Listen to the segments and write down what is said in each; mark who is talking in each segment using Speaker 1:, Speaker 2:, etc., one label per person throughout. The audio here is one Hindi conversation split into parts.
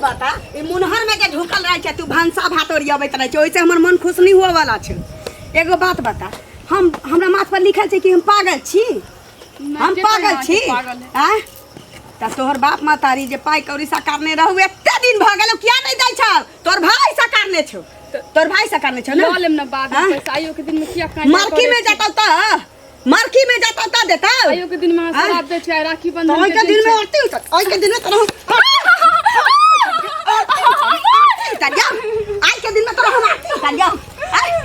Speaker 1: बता ई मुनहर में के ढुकल रह छै तू भंसा भात ओरियाबैत रह छै ओइसे हमर मन खुश नहीं हुआ वाला छै। एगो बात बता हमरा माथ पर लिखल छै कि हम पागल छी। हम पागल छी हैं त तोहर बाप मातारी जे पाई कौड़ी सकारने रहू एते दिन भ गेल किया नहीं दै छ। तोर भाई सकारने छौ तोर भाई सकारने छौ ना
Speaker 2: लेम ना बाद में पैसा आइयो के दिन में किया काई
Speaker 1: मार्की में जाता त मार्की में जाता त देता
Speaker 2: आइयो के दिन में शराब दे छै राखी बंधन
Speaker 1: ओइ के दिन में आती ओइ के दिन में तोरा तरिया आई के दिन में तोरा हम आती तरिया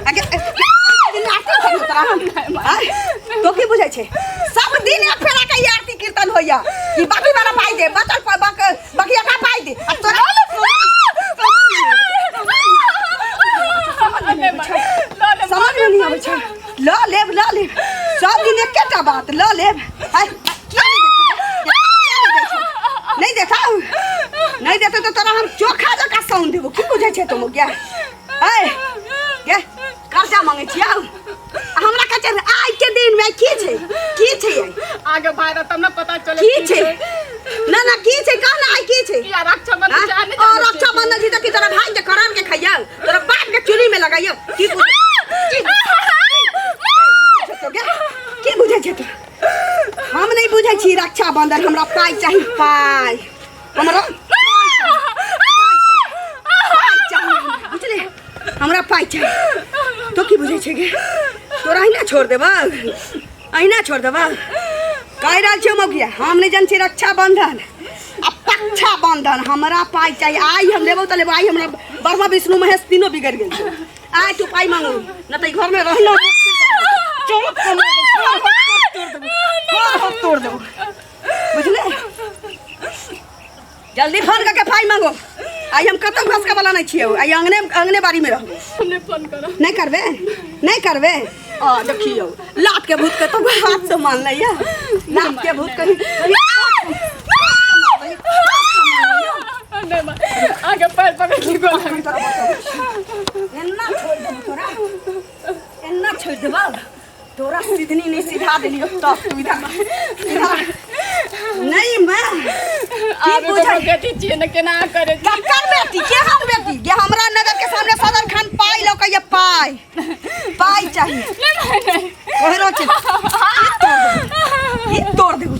Speaker 1: आगे दिन में आती तोरा हम तो की बुझै छै सब दिन एक फेरा के आरती कीर्तन होइया कि बाकी वाला पाई दे बचल बकिया का पाई दे अब तोरा समझ में नहीं आबै छै ल लेब सब दिन एकेटा बात ल लेब नहीं देखा नहीं देते तो तोरा हम चोखा जका सौन देबो की बुझै छै तुम क्या के कर्जा मांगे छियै हमरा कह छै आज के दिन में की छै
Speaker 2: आगे भाई तब ना पता चले
Speaker 1: की छै ना की छै कहना आई की छै
Speaker 2: या रक्षाबंधन से आने
Speaker 1: और रक्षाबंधन जी तक तोरा भाई के करान के खइया तोरा बाप के चुरी में लगाइयो की बुझै छै तू हम नहीं बुझै छी रक्षाबंधन हमरा पाई चाहिए पाई हमरा बुझले हमरा पाई चाहिए तो की बुझै छै गे तोरा अहिना छोड़ देबा कह रहल छियौ मौगिया हम नहीं जान छी रक्षाबंधन आ पक्षाबंधन हमरा पाई चाहिए आई हम लेबो त लेबो आई हमरा ब्रह्मा विष्णु महेश तीनों बिगड़ गेल छै आई तू पाई मांगो न त घर में रहलो तोड़ दो बुझले जल्दी फोन करके पाई मांगो आई हम कतौ घसका वाला नहीं छियै आई अंगने बाड़ी में रहबो
Speaker 2: हमने फोन करो
Speaker 1: नहीं करबे देखियो लात के भूत के तो हाथ से मान लिया लात के भूत कहीं
Speaker 2: आगे पैर पकड़ के
Speaker 1: एन्ना छोड़ देबा तोरा सीधनी नहीं सीधा देलियो तो सुविधा नहीं मैं
Speaker 2: आगे तो बेटी छिए न केना करे
Speaker 1: कक्कर बेटी के हम बेटी के हमरा नगर के सामने सदर खान पाई लो के पाई चाहिए
Speaker 2: नहीं
Speaker 1: कहरो छै ई तोड़ देबो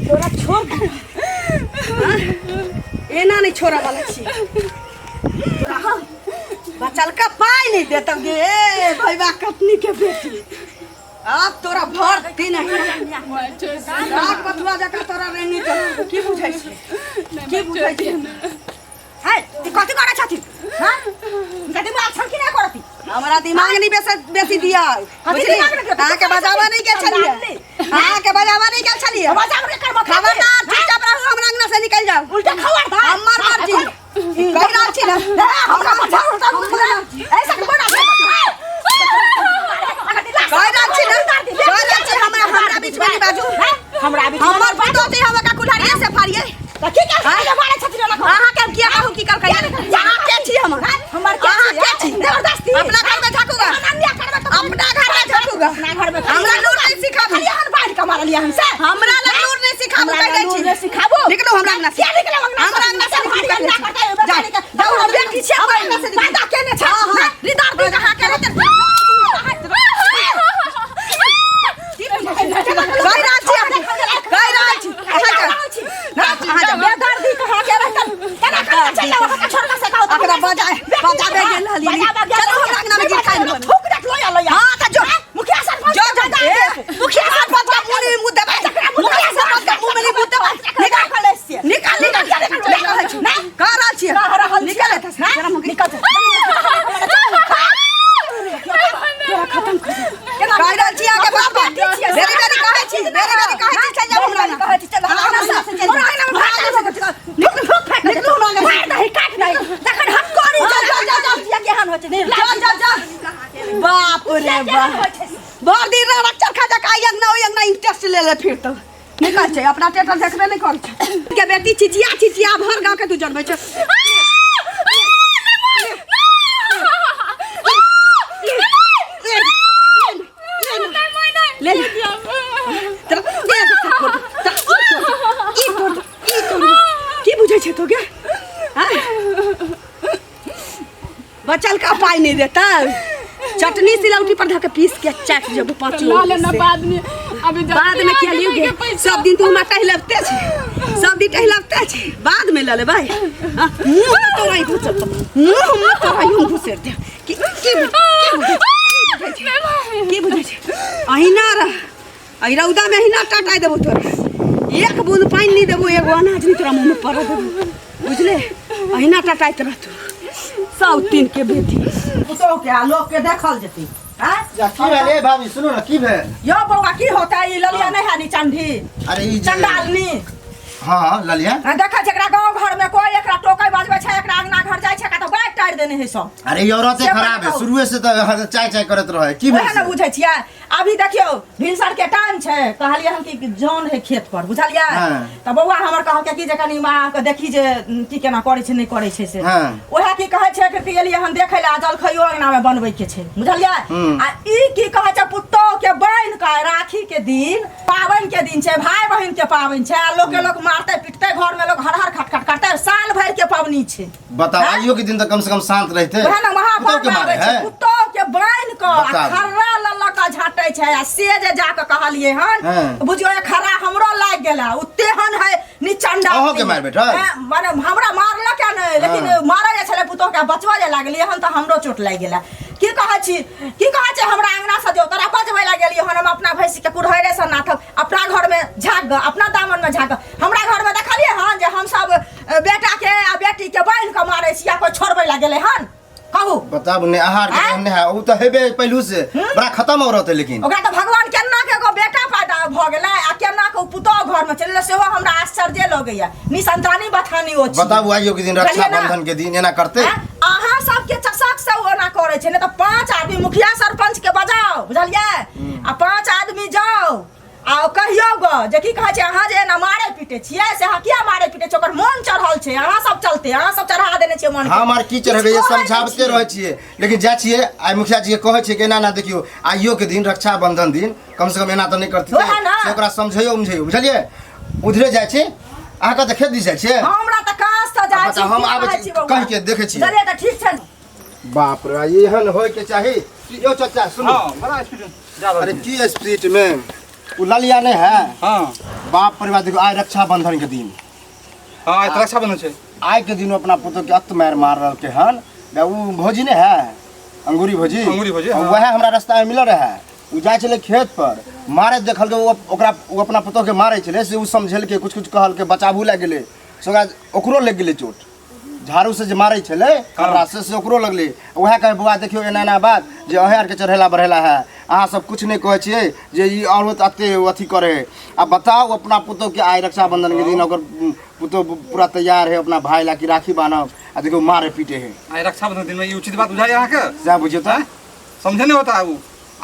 Speaker 1: तोरा छोड़ दे एना नहीं छोड़ा वाला छी बचल का पाई नहीं देता गे भैया कतनी के बेटी अब तोरा भर दिन रात बतवा जका तोरा रेनी तो की बुझै छै है ती कथि करे छथि हां कथि बात छन कि नहीं करती हमरा दिमाग नहीं बेसी दिया बुझली हां के बजावा नहीं के छलिए हां के बजावा नहीं के छलिए बजावा नहीं करबो खबरदार चुपचाप रहू हमरा अंगना से निकल जाओ उल्टा खबरदार हमर मर्जी कह रहल छी ना हमरा बजाओ ऐसा बना हमरा बीच में बाजू हमरा बीच हमर पतोती हम का कुल्हाड़िया से फाड़िए त की कर है मारे छथि ना अहां के किया कहू की कर कहिए जहां के छी हमर के छी जबरदस्ती अपना घर में झाकूगा अपना घर में झाकूगा हमरा लूर नहीं सिखाबू हम बाहर का मार लिया हमसे हमरा लूर नहीं सिखाबू कह छी नहीं सिखाबो निकलो हमरा अंगना से निकलो हमरा अंगना से जाओ हम बेटी छी हमरा अंगना से बात केने छ रिदार दी कहां के रहते बाप रे बाप बहुत दिन रक्षा खा का यंगना इंटरेस्ट ले ले फिर तो निकल छै अपना टेटर देखबे नहीं कर छै के बेटी चिचिया भर गांव के तू जनबै छै ले बचल का पाई नहीं देता चटनी सिलौटी पर धके पीस के चाट जब पाँच
Speaker 2: ला लेना बाद में अभी
Speaker 1: बाद में क्या लियोगे सब दिन तू हमरा टहलते छी सब दिन टहलते छी बाद में ले भाई मुंह में तो आई घुसर मुंह में तो आई घुसर दे की बुझे अहिना रह आई रौदा में अहिना टाटाई देबो तोरा एक बूंद पानी नहीं देबो एगो अनाज नहीं तोरा मुंह में पड़ देबो बुझले अहिना टाटाइत रह तू सब तीन के बेटी तो क्या लोग के देखल जती हां
Speaker 3: या की भेले भाभी सुनो ना की भेल
Speaker 1: यो बौआ की होता है ललिया नहीं है नी चंडी
Speaker 3: अरे ई
Speaker 1: चंडालनी
Speaker 3: हां ललिया
Speaker 1: देखा जकरा गांव घर में कोई एकरा टोकै बजबै छै एकरा अंगना घर जाय छै का तो बाइक टाइर देने है सब
Speaker 3: अरे ये औरतें खराब है शुरू से तो चाय चाय करत रहे की
Speaker 1: वह ना बुझै छियै अभी देखियो भिनसर के टाइम छै कहलिए हम कि जौन है खेत पर बुझलिए त बौआ हमर कहल के कि जे कनी मां के देखी जे की केना करै छै नहीं करै छै से ओहा की कहै छै कि गेलिए हम देखै ला जल खइयो अंगना में बनबै के छै बुझलिए आ ई की कहै छै पुत्तो के बहन के राखी के दिन पावन के दिन छै भाई बहन के पावन छै लोग के लोग मारते पीटते घर में लोग हर हर खटखट करते साल भर के पावनी छै
Speaker 3: बताओ आइयो के दिन तो कम से कम शांत रहते
Speaker 1: वह ना महापर्व आबै छै पुत्तो के बहन के खर्रा लल्ला का झाटै छै आ से जे जाके कहलिए हन बुझियो खर्रा हमरो लाग गेला उतेहन है निचंडा
Speaker 3: ओहो के मार बेटा
Speaker 1: माने हमरा मारला क्या नहीं लेकिन मारै जे छले पुत्तो के बचवा जे लागलिए हन त हमरो चोट लाग गेला की कहै छी हमरा अंगना से जो तोरा बजबै ला गेलिए हन हम अपना भैंसी के कुढ़ैरे से नाथब अपना घर में झाग अपना दामन में झाग हमरा घर में देखलिए हन जे हम सब बेटा के आ बेटी के बहन के मारै छी या कोई छोड़बै ला गेले हन कहू
Speaker 3: बताब ने आहार के ने है उ तो हेबे पहलू से बड़ा खत्म हो रहते लेकिन
Speaker 1: ओकरा तो भगवान केना के एगो बेटा पैदा भ गेलै आ केना के पुतो घर में चलले सेहो हमरा आश्चर्य लगैया निसंतानी बथानी ओ छी
Speaker 3: बताबू आइयो के दिन रक्षा बंधन के दिन एना करते
Speaker 1: अहाँ सब के चसक से ओना करे छै ने तो 5 आदमी मुखिया सरपंच के बजाओ बुझलिए आ 5 आदमी जाओ आ कहियो गो जे की कहै छै अहाँ जे ना मारे पीटे छियै से अहाँ किया मारे पीटे छै ओकर मन चढ़ल छै अहाँ सब चलते अहाँ सब चढ़ा देने छियै मन
Speaker 3: हमार की चढ़बे ये समझाबते रह छियै लेकिन जा छियै आइ मुखिया जी के कहै छै कि ना देखियो आइयो के दिन रक्षा बंधन दिन कम से कम एना तो नहीं करती से ओकरा समझैयो बुझलिए उधरे जाइ छै अहाँ के देखे दी जाइ छै
Speaker 1: हमरा त कास त जाइ छै
Speaker 3: हम आबै छी कह के देखे छी
Speaker 1: चलिए त ठीक छै
Speaker 3: बाप रे एहन होय के चाही यो चाचा सुनो
Speaker 4: हां बड़ा स्पीड जा
Speaker 3: अरे की स्पीड में उ ललिया नहीं है
Speaker 4: हां
Speaker 3: बाप परिवार देखो आइ रक्षा बंधन के दिन
Speaker 4: हां आइ रक्षा बंधन छै
Speaker 3: आइ के दिन अपना पुतो के अत मार रहल के हन उ भौजी ने है अंगूरी भौजी वह हमरा रास्ता में मिल रहा है उ जाय छले खेत पर मारे देखल के ओकरा अपना पुतो के मारे छले से उ समझल के कुछ कहल के बचाबू लाग गेले सोगा ओकरो लग गेले चोट झाड़ू से जे मारे छले हमरा से ओकरो लगले वह कहे बुआ देखियो एना एना बात जे अहार के चढ़ेला बढ़ेला है अहाँ सब कुछ नहीं कहे छिए जे ई औरत अते अथी करे आ बताओ अपना पुतो के आइ रक्षा बंधन के दिन ओकर पुतो पूरा तैयार है अपना भाई ला की राखी बांधब आ देखो मारे पीटे है
Speaker 4: आइ रक्षा बंधन दिन में ई उचित बात बुझाय अहाँ के
Speaker 3: जा बुझियो त
Speaker 4: समझे नहीं होता उ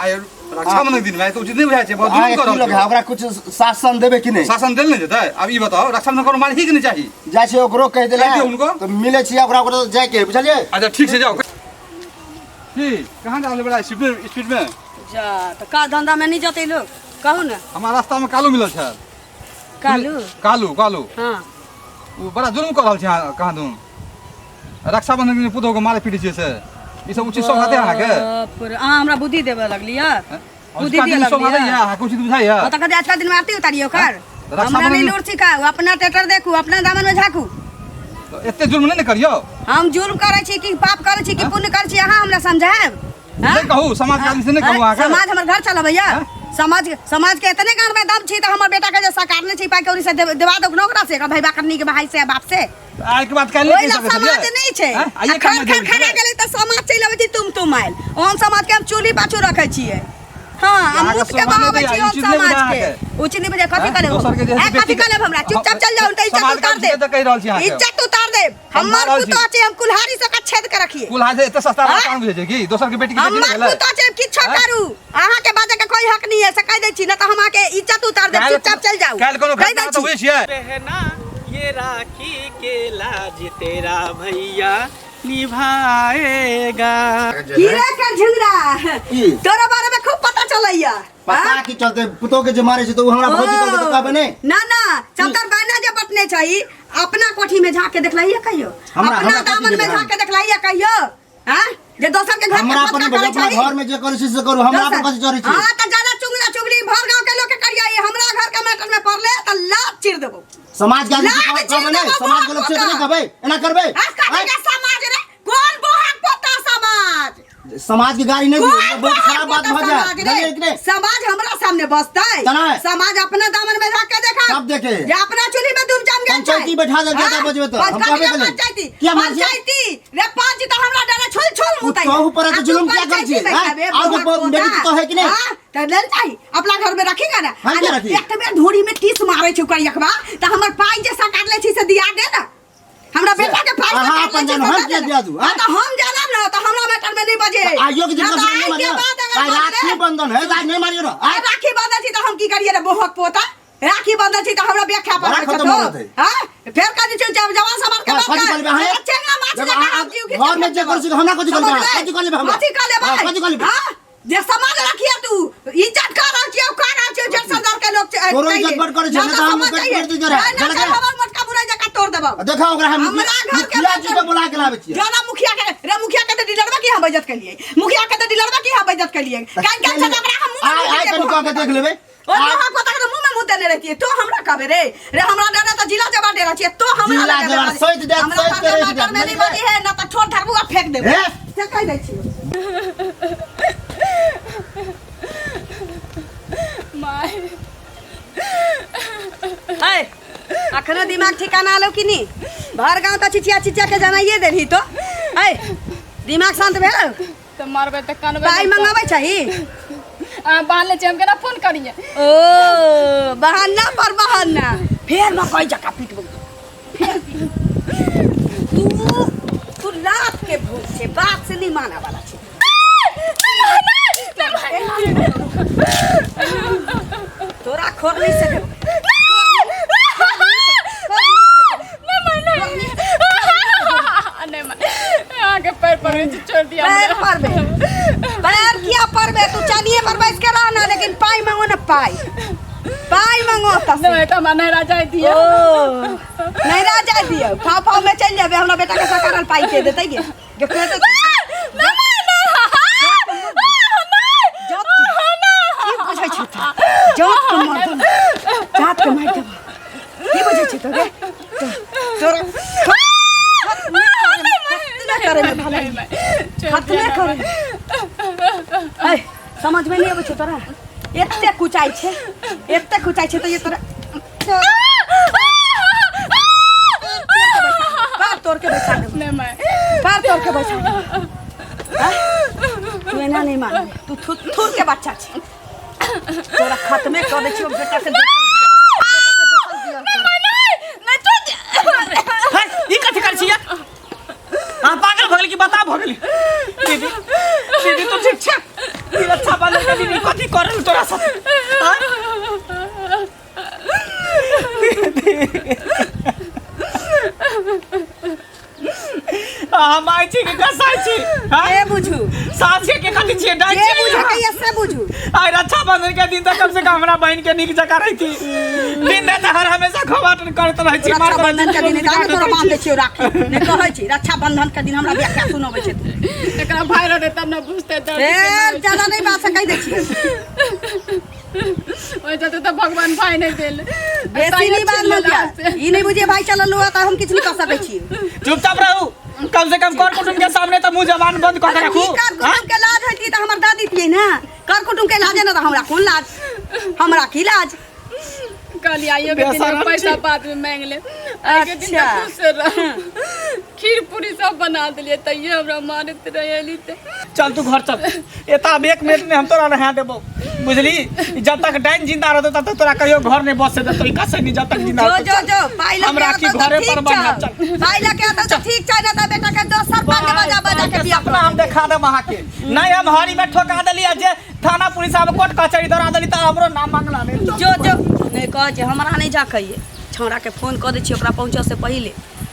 Speaker 4: आइ रक्षा बंधन दिन में तो उचित नहीं बुझाय छै बहुत दूर
Speaker 3: लोग है ओकरा कुछ शासन देबे कि नहीं
Speaker 4: शासन देल नहीं जेतै अब ई बताओ रक्षा बंधन करो मार ही कि नहीं चाहिए
Speaker 3: जाय छै ओकरो कह देले
Speaker 4: उनको
Speaker 3: तो मिले छी ओकरा जाय के बुझलिए
Speaker 4: अच्छा ठीक से जाओ की कहां जाले बड़ा स्पीड में
Speaker 1: जा तो का धंधा में नहीं जते लोग कहू ना
Speaker 4: हमारा रास्ता में कालू मिलल छै कालू
Speaker 1: हां
Speaker 4: वो बड़ा जुल्म कर रहल छै कहां दून रक्षा बंधन दिन पुतो को मारे पीटे छै से ई सब उचित सोहाते अहाँ के
Speaker 1: अहाँ हमरा बुद्धि देबे लगलिया बुद्धि
Speaker 4: दिया लगलिया अहाँ कुछ बुझाइया
Speaker 1: त कदे आज का दिन में आरती उतारियो कर हमरा नहीं लूट सिखाओ अपना ट्रैक्टर देखू अपना दामन में झाकू
Speaker 4: एते जुल्म नहीं करियो
Speaker 1: हम जुल्म करे छी कि पाप करे छी कि पुण्य करे छी अहाँ हमरा समझाएब
Speaker 4: नहीं कहू समाज के आदमी से नहीं कहू अहाँ के
Speaker 1: समाज हमर घर चलबैया समाज के इतने गांव में दम छी त हमर बेटा के जे सरकार ने छी पाई कौरी से देवा दो नौकरा से भाई बाकरनी के भाई से बाप से
Speaker 4: आइ के बात काल नहीं कह सकते
Speaker 1: समाज नहीं छै
Speaker 4: आइए काम में
Speaker 1: खड़ा गेलै त समाज चलि आबै छी तुम आइल ओहन समाज के हम चूली पाछू रखै छियै हां हम मुठ के बहाबै छी ओहन समाज के उचित नहीं बुझे कथि करे कथि करे हमरा चुपचाप चल जाओ त इज्जत उतार दे
Speaker 4: तो कह रहल छी अहाँ
Speaker 1: इज्जत उतार दे हमर पुतो छै हम कुल्हाड़ी से छेद के रखिए
Speaker 4: कुल्हाड़ी से एते सस्ता काम बुझे छै की दोसर के बेटी के बेटी
Speaker 1: हमर पुतो छै किछो करू अहाँ के बाजे के कोई हक नहीं है से कह दे छी न त हम के इज्जत उतार दे चुपचाप चल जाओ
Speaker 4: काल कोनो घटना तो हुई छियै
Speaker 5: रहना ये राखी के लाज तेरा भैया निभाएगा
Speaker 1: हीरा का झुंगरा तोरा बारे में खूब पता चलैया
Speaker 3: पता की चलते पुतो के जे मारे छै तो हमरा भौजी कहलके तो कहबे नहीं
Speaker 1: ना चतर बायना जे बटने छै अपना कोठी में झाके देखलाइए कहियो, अपना दामन में झाके देखलाइए कहियो। हां जे दोसर के घर
Speaker 3: हमरा अपन अपना घर में जे करू से करू, हमरा पर कथि चोरी छी।
Speaker 1: हां त ज्यादा चुगला चुगली भर गांव के लोग के करिया, हमरा घर के मैटर में पड़ले त लात चिर देबो।
Speaker 3: समाज के आदमी कहबे नहीं, समाज के लोग से नहीं कहबे, एना करबे।
Speaker 1: का समाज रे कौन बोहक पोता समाज,
Speaker 3: समाज की गाड़ी नहीं बहुत खराब बात हो जाए।
Speaker 1: समाज हमरा सामने बसतै, समाज अपना दामन में रख के देखा,
Speaker 3: सब देखे
Speaker 1: जे अपना चुली में दूर जम गया
Speaker 3: पंचायती बैठा दे ज्यादा बजबे तो हम कहबे करें क्या
Speaker 1: पंचायती रे पांच त हमरा डरे छोल छोल मुताई
Speaker 3: तो ऊपर के जुलुम क्या कर छी हैं आगे बेटी तो है कि नहीं।
Speaker 1: हां त ले जाई अपना घर में रखेगा ना,
Speaker 3: एक
Speaker 1: बेर धोरी में टीस मारे छ ओकर एकबा त हमर पाई जे काट ले छी से दिया दे ना, हमरा बेटा के पाई
Speaker 3: हां अपन जन हम के दिया दू।
Speaker 1: त हम जानब ना त हमरा मैटर में नहीं बजे
Speaker 3: आइयो के जिनका नहीं मारियो, भाई राखी बंधन है, आज नहीं मारियो ना।
Speaker 1: राखी बंधन छी त हम की करिए रे बोहक पोता, राखी बंधन छी त हमरा व्याख्या पर छ तो। हां फेर कदी छ जवान समाज के बात कर चेंगा माछ ले
Speaker 3: घर में जे कर छी हमरा कथि करबे, कथि करबे हमरा कथि करबे।
Speaker 1: हां जे समाज रखिए तू इज्जत कर रह छी, का रह छी जे सरदार के लोग
Speaker 3: तोरो इज्जत बड़ करे छ ना, हम कर दी करे
Speaker 1: जलगे हमर मटका बुराई जका तोड़ देबो।
Speaker 3: देखा ओकरा हम मुखिया जी के बुला के लाबे छी,
Speaker 1: जाना मुखिया के त डीलरवा की हम बजत के लिए, मुखिया के त डीलरवा की हम बजत के लिए काई के छ ओकरा हम
Speaker 3: आई कनी कह के देख लेबे।
Speaker 1: ओ लोहा को तक मुंह में मुंह देने रहती है तो हमरा कहबे रे हमरा डरे त जिला जबा दे रहती है तो हमरा
Speaker 3: जिला जबा सोच दे
Speaker 1: नहीं बजी है ना त ठोर धरबुआ फेंक देबे से कह दै छी।
Speaker 2: माय
Speaker 1: ए अखना दिमाग ठिकाना आलो कि नहीं, भर गांव त चिचिया चिचिया के जनाइए देही तो। ए दिमाग शांत भेल
Speaker 2: तो मारबे त कानबे
Speaker 1: पाई मंगाबै छही
Speaker 2: बहाने से हम केना फोन करिए।
Speaker 1: ओ बहाना पर बहाना फेर मैं कोई जगह पीटबो फेर तू रात के भूख से बात से नहीं माना वाला छे। तोरा खोर नहीं से देबो
Speaker 2: आगे पैर पर छोड़ दिया,
Speaker 1: पैर पर बे पैर किया पर बे तू चालिए पर बैठ के रहना, लेकिन पाई मांगो ना पाई मांगो त
Speaker 2: नहीं तो मैं नहीं राजा दिया।
Speaker 1: ओ नहीं राजा दियो फाव में चल जाबे, हमरा बेटा के सरकार पाई के देतै गे जो के तो जात के मार देबो की बुझै छी तो गे तोरा करे में भले खत्मे करे। ए समझ में नहीं आबै छ तोरा, एते कुचाई छे तो ये तोरा पार तोड़ के बैठा दे
Speaker 2: नहीं मैं
Speaker 1: पार तोड़ के बैठा दे। तू एना नहीं मान, तू थुर के बच्चा छे तोरा खत्मे कर दे छी बेटा के
Speaker 5: ई कथि कर छी हां पागल भगल की बता भगल दीदी दीदी तो ठीक छ ई अच्छा बाल के दीदी कथि करल तोरा साथ हम आई छी के कसाई छी हां
Speaker 1: ए बुझू
Speaker 5: साथे के कथि छी डाई छी
Speaker 1: ए बुझू के ऐसे बुझू
Speaker 5: आई रक्षा बंधन के दिन तक कम से कम हमरा बहन के निक जका रही थी, दिन रात हर हमेशा खवाटन करत रही छी।
Speaker 1: रक्षा बंधन के दिन त तोरा बांध दे छी राखी ने कहै छी रक्षा बंधन के दिन हमरा व्याख्या सुनबै छै
Speaker 2: एकरा भाई रे तब ना बुझते दर्द
Speaker 1: ए ज्यादा नहीं बात से कह दे छी
Speaker 2: ओए तो भगवान भाई नहीं देल
Speaker 1: बेसी नहीं बात न दिया ई नहीं बुझे भाई चलल हुआ त हम किछ नहीं कर सकै छी।
Speaker 5: चुपचाप रहू, कम से कम कर कुटुंब के सामने तो मुंह जबान बंद कर के रखू।
Speaker 1: कर कुटुंब के लाज है त हमर दादी थिए ना, कर कुटुंब के लाज है ना त हमरा कोन लाज, हमरा की लाज।
Speaker 2: कल आइयो के दिन पैसा बाद में मांग ले आगे दिन खुश से रह खीर पूरी सब बना दिए तइयो हमरा मारत रहली त
Speaker 5: चल तू घर चल, एता अब 1 मिनट में हम तोरा नहा देबो बुझली। जब तक डाइन जिंदा रहतो तब तक तोरा कहियो घर नहीं बसे देतो, ई कैसे नहीं जब तक जिंदा रहतो।
Speaker 1: जो पाइला
Speaker 5: हमरा की घरे पर बना चल
Speaker 1: पाइला के त ठीक छै ना त बेटा के दोसर पांच बजा के बियाह
Speaker 5: अपना हम देखा दे वहां के नहीं हम हरी में ठोका देली जे थाना पुलिस अब कोर्ट कचहरी दौड़ा देली त हमरो नाम मांगला नहीं।
Speaker 1: जो नहीं कह जे हमरा नहीं जा कहिए छौड़ा के फोन क दै छी, ओकरा पहुंचे से पहले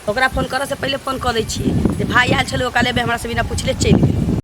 Speaker 1: ओकरा फोन करे से पहले फोन क दै छी जे भाई आयल छलो ओकरा लेबे हमरा से बिना पूछले चल